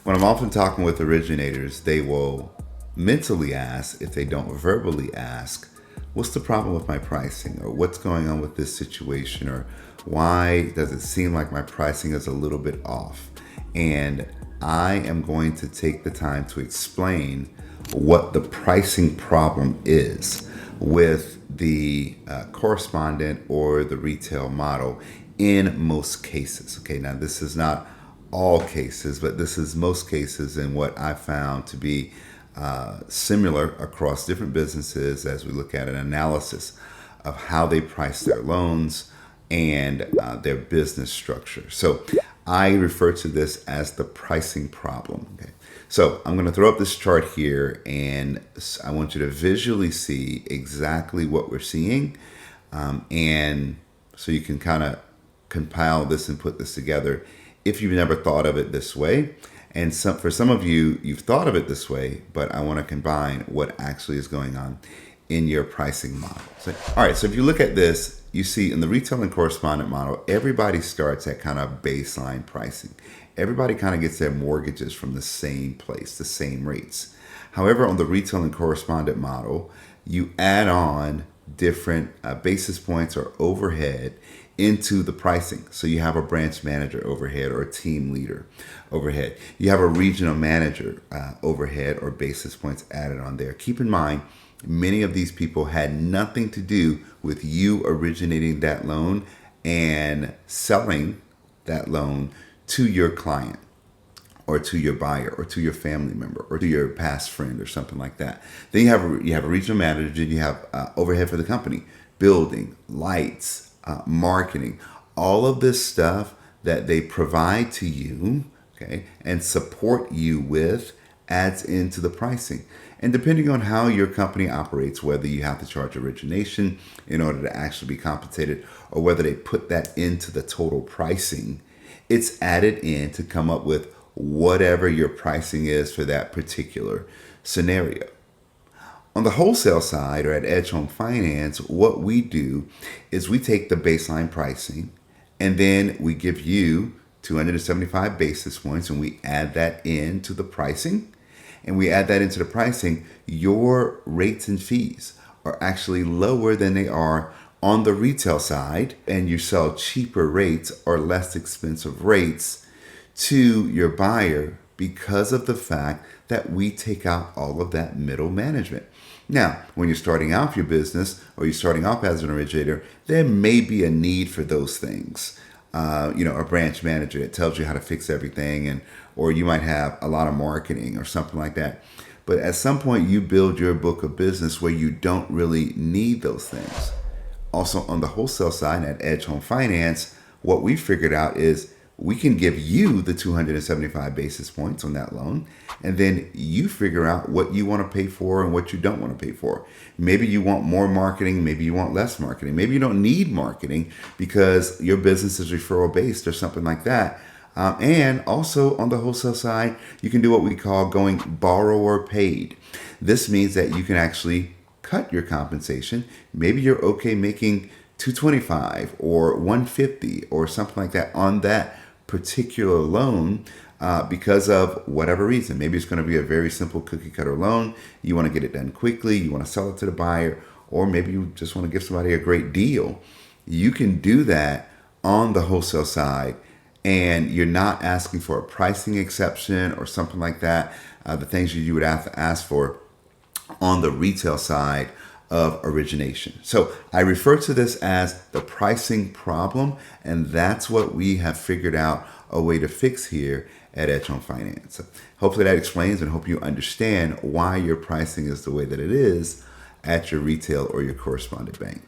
When I'm often talking with originators, they will mentally ask, if they don't verbally ask, what's the problem with my pricing? Or what's going on with this situation? Or why does it seem like my pricing is a little bit off? And I am going to take the time to explain what the pricing problem is with the correspondent or the retail model in most cases. Okay, now this is not all cases, but this is most cases in what I found to be similar across different businesses as we look at an analysis of how they price their loans and their business structure. So I refer to this as the pricing problem. Okay. So I'm going to throw up this chart here, and I want you to visually see exactly what we're seeing, and so you can kind of compile this and put this together if you've never thought of it this way. And for some of you, you've thought of it this way, but I want to combine what actually is going on in your pricing model. So, all right, so if you look at this, you see in the retail and correspondent model, everybody starts at kind of baseline pricing. Everybody kind of gets their mortgages from the same place, the same rates. However, on the retail and correspondent model, you add on different basis points or overhead into the pricing. So you have a branch manager overhead or a team leader overhead. You have a regional manager overhead or basis points added on there. Keep in mind, many of these people had nothing to do with you originating that loan and selling that loan to your client or to your buyer or to your family member or to your past friend or something like that. Then you have a regional manager, you have overhead for the company, building, lights, marketing, all of this stuff that they provide to you, okay, and support you with adds into the pricing. And depending on how your company operates, whether you have to charge origination in order to actually be compensated or whether they put that into the total pricing, it's added in to come up with whatever your pricing is for that particular scenario. On the wholesale side or at Edge Home Finance, what we do is we take the baseline pricing and then we give you 275 basis points and we add that into the pricing. And we add that into the pricing, your rates and fees are actually lower than they are on the retail side, and you sell cheaper rates or less expensive rates to your buyer because of the fact that we take out all of that middle management. Now, when you're starting out your business or you're starting off as an originator, there may be a need for those things. A branch manager that tells you how to fix everything, or you might have a lot of marketing or something like that. But at some point, you build your book of business where you don't really need those things. Also, on the wholesale side at Edge Home Finance, what we figured out is we can give you the 275 basis points on that loan, and then you figure out what you want to pay for and what you don't want to pay for. Maybe you want more marketing, maybe you want less marketing. Maybe you don't need marketing because your business is referral based or something like that. And also on the wholesale side, you can do what we call going borrower paid. This means that you can actually cut your compensation. Maybe you're okay making 225 or 150 or something like that on that particular loan because of whatever reason. Maybe it's going to be a very simple cookie cutter loan. You want to get it done quickly. You want to sell it to the buyer, or maybe you just want to give somebody a great deal. You can do that on the wholesale side, and you're not asking for a pricing exception or something like that. The things you would have to ask for on the retail side of origination. So I refer to this as the pricing problem, and that's what we have figured out a way to fix here at Edge Home Finance. So hopefully that explains and hope you understand why your pricing is the way that it is at your retail or your correspondent bank.